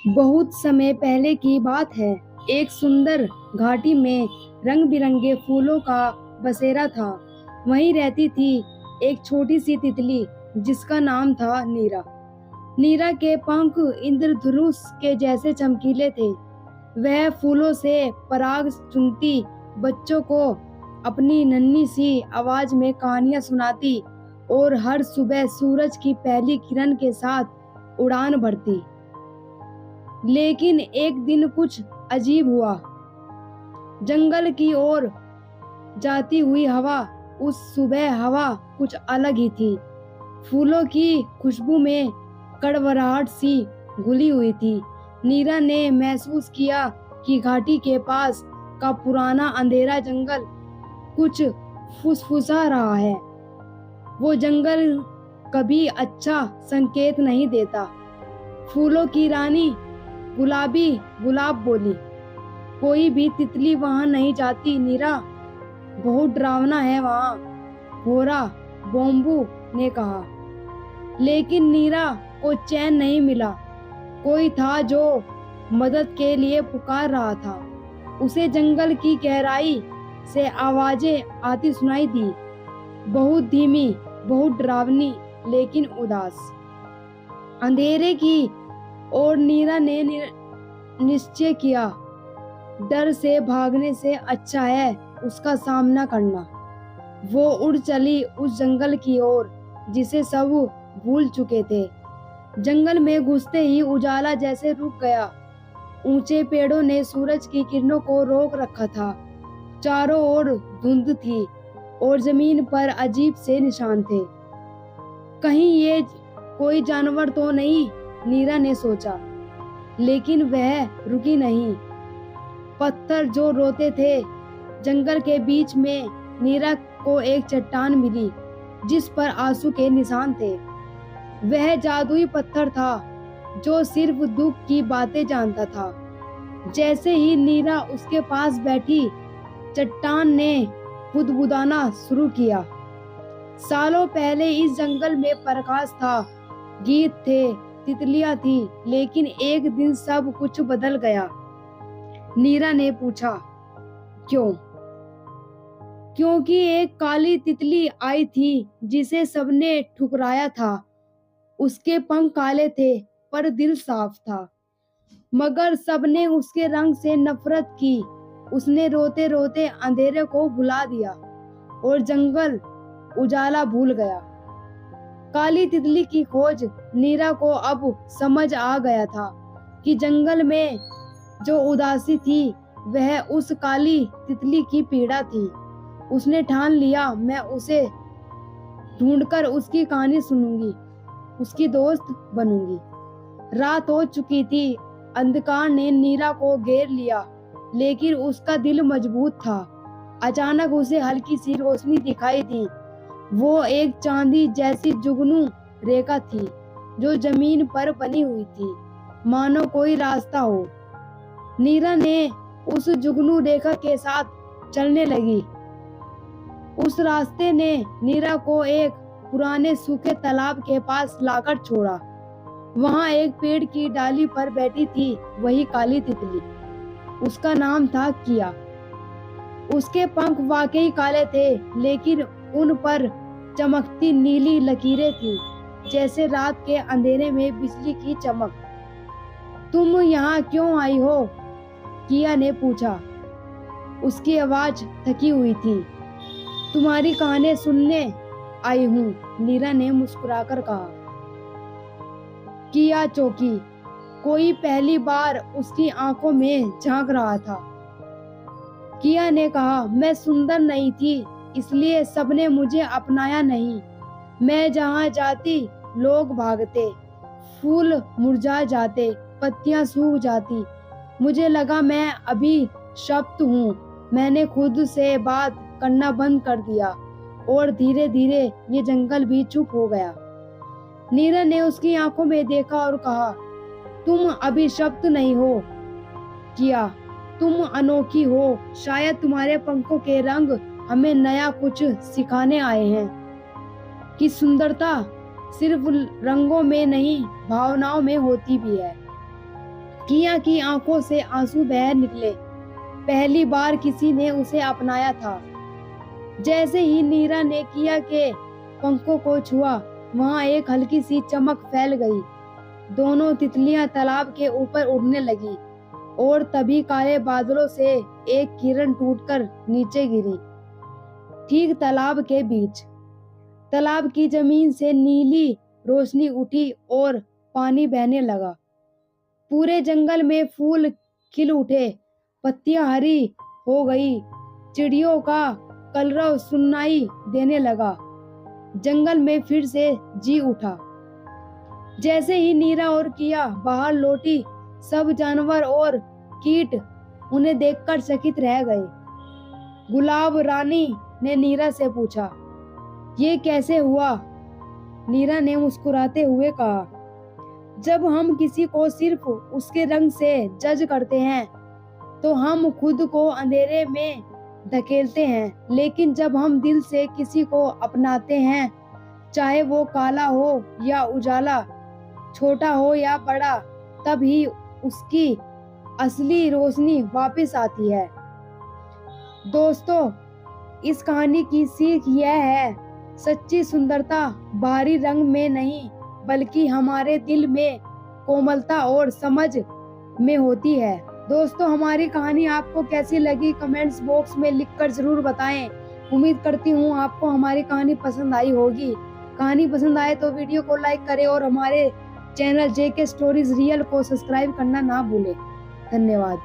बहुत समय पहले की बात है। एक सुंदर घाटी में रंग बिरंगे फूलों का बसेरा था। वहीं रहती थी एक छोटी सी तितली जिसका नाम था नीरा। नीरा के पंख इंद्रधनुष के जैसे चमकीले थे। वह फूलों से पराग चुनती, बच्चों को अपनी नन्ही सी आवाज में कहानियां सुनाती और हर सुबह सूरज की पहली किरण के साथ उड़ान भरती। लेकिन एक दिन कुछ अजीब हुआ। जंगल की ओर जाती हुई हवा, उस सुबह हवा कुछ अलग ही थी। फूलों की खुशबू में कड़वड़ाहट सी घुली हुई थी। नीरा ने महसूस किया कि घाटी के पास का पुराना अंधेरा जंगल कुछ फुसफुसा रहा है। वो जंगल कभी अच्छा संकेत नहीं देता। फूलों की रानी गुलाबी गुलाब बोली, कोई भी तितली वहां नहीं जाती नीरा, बहुत डरावना है वहां। भोरा बॉम्बू ने कहा। लेकिन नीरा को चैन नहीं मिला। कोई था जो मदद के लिए पुकार रहा था। उसे जंगल की गहराई से आवाजें आती सुनाई दी, बहुत धीमी, बहुत डरावनी, लेकिन उदास। अंधेरे की और नीरा ने निश्चय किया, डर से भागने से अच्छा है उसका सामना करना। वो उड़ चली उस जंगल की ओर जिसे सब भूल चुके थे। जंगल में घुसते ही उजाला जैसे रुक गया। ऊंचे पेड़ों ने सूरज की किरणों को रोक रखा था। चारों ओर धुंध थी और जमीन पर अजीब से निशान थे। कहीं ये कोई जानवर तो नहीं, नीरा ने सोचा। लेकिन वह रुकी नहीं। पत्थर जो रोते थे। जंगल के बीच में नीरा को एक चट्टान मिली जिस पर आंसू के निशान थे। वह जादुई पत्थर था जो सिर्फ दुख की बातें जानता था। जैसे ही नीरा उसके पास बैठी, चट्टान ने बुदबुदाना शुरू किया। सालों पहले इस जंगल में प्रकाश था, गीत थे, तितलियां थी, लेकिन एक दिन सब कुछ बदल गया। नीरा ने पूछा, क्यों? क्योंकि एक काली तितली आई थी जिसे सबने ठुकराया था। उसके पंख काले थे पर दिल साफ था। मगर सबने उसके रंग से नफरत की। उसने रोते रोते अंधेरे को भुला दिया और जंगल उजाला भूल गया। काली तितली की खोज नीरा को अब समझ आ गया था कि जंगल में जो उदासी थी वह उस काली तितली की पीड़ा थी। उसने ठान लिया, मैं उसे ढूंढकर उसकी कहानी सुनूंगी, उसकी दोस्त बनूंगी। रात हो चुकी थी। अंधकार ने नीरा को घेर लिया, लेकिन उसका दिल मजबूत था। अचानक उसे हल्की सी रोशनी दिखाई दी। वो एक चांदी जैसी जुगनू रेखा थी जो जमीन पर बनी हुई थी, मानो कोई रास्ता हो। नीरा ने उस जुगनू रेखा के साथ चलने लगी। उस रास्ते ने नीरा को एक पुराने सूखे तालाब के पास लाकर छोड़ा। वहां एक पेड़ की डाली पर बैठी थी वही काली तितली। उसका नाम था किया। उसके पंख वाकई काले थे, लेकिन उन पर चमकती नीली लकीरें थी, जैसे रात के अंधेरे में बिजली की चमक। तुम यहाँ क्यों आई हो? किया ने पूछा। उसकी आवाज थकी हुई थी। तुम्हारी कहानी सुनने आई हूँ, नीरा ने मुस्कुराकर कहा। किया चौंकी। कोई पहली बार उसकी आंखों में झांक रहा था। किया ने कहा, मैं सुंदर नहीं थी इसलिए सबने मुझे अपनाया नहीं। मैं जहाँ जाती लोग भागते, फूल मुरझा जाते, पत्तियां सूख जाती। मुझे लगा मैं अभी शब्द हूँ। मैंने खुद से बात करना बंद कर दिया और धीरे धीरे ये जंगल भी चुप हो गया। नीरा ने उसकी आंखों में देखा और कहा, तुम अभी शब्द नहीं हो किया, तुम अनोखी हो। शायद तुम्हारे पंखों के रंग हमें नया कुछ सिखाने आए हैं कि सुंदरता सिर्फ रंगों में नहीं, भावनाओं में होती भी है। किया की आंखों से आंसू बह निकले। पहली बार किसी ने उसे अपनाया था। जैसे ही नीरा ने किया के पंखों को छुआ, वहां एक हल्की सी चमक फैल गई। दोनों तितलियां तालाब के ऊपर उड़ने लगी और तभी काले बादलों से एक किरण टूटकर नीचे गिरी, ठीक तालाब के बीच। तालाब की जमीन से नीली रोशनी उठी और पानी बहने लगा। पूरे जंगल में फूल खिल उठे, पत्तियां हरी हो गई, चिड़ियों का कलरव सुनाई देने लगा। जंगल में फिर से जी उठा। जैसे ही नीरा और किया बाहर लौटी, सब जानवर और कीट उन्हें देखकर चकित रह गए। गुलाब रानी ने नीरा से पूछा, ये कैसे हुआ? नीरा ने मुस्कुराते हुए कहा, जब हम किसी को सिर्फ उसके रंग से जज करते हैं तो हम खुद को अंधेरे में धकेलते हैं, लेकिन जब हम दिल से किसी को अपनाते हैं, चाहे वो काला हो या उजाला, छोटा हो या बड़ा, तब ही उसकी असली रोशनी वापस आती है। दोस्तों, इस कहानी की सीख यह है, सच्ची सुंदरता बाहरी रंग में नहीं बल्कि हमारे दिल में कोमलता और समझ में होती है। दोस्तों, हमारी कहानी आपको कैसी लगी कमेंट्स बॉक्स में लिखकर जरूर बताएं। उम्मीद करती हूँ आपको हमारी कहानी पसंद आई होगी। कहानी पसंद आए तो वीडियो को लाइक करें और हमारे चैनल जेके स्टोरीज रियल को सब्सक्राइब करना ना भूलें। धन्यवाद।